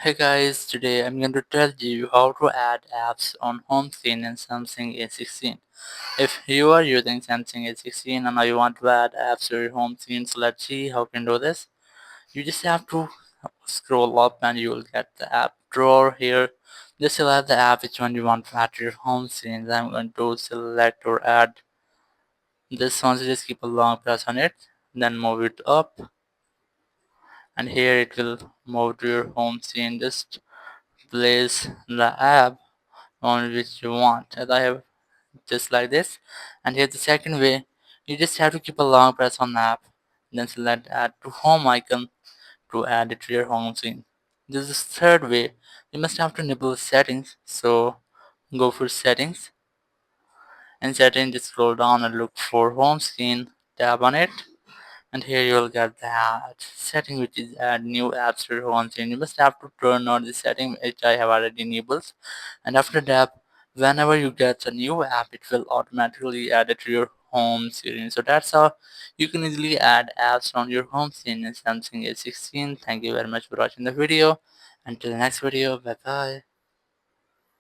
Hey guys, today I'm going to tell you how to add apps on home screen in Samsung A16. If you are using Samsung A16 and you want to add apps to your home screen, so let's see how you can do this. You just have to scroll up and you will get the app drawer here. Just select the app which one you want to add to your home screen. Then I'm going to select or add this one, so just keep a long press on it. Then move it up and here it will move to your home screen. Just place the app on which you want, as I have just like this. And here's the second way. You just have to keep a long press on the app, then select add to home icon to add it to your home screen. This is the third way. You must have to enable settings, so go for settings and settings, just scroll down and look for home screen, tap on it, and here you will get that setting which is add new apps to your home screen. You must have to turn on the setting which I have already enabled, and after that whenever you get a new app it will automatically add it to your home screen. So that's how you can easily add apps on your home screen in Samsung A16. Thank you very much for watching the video. Until the next video, bye bye.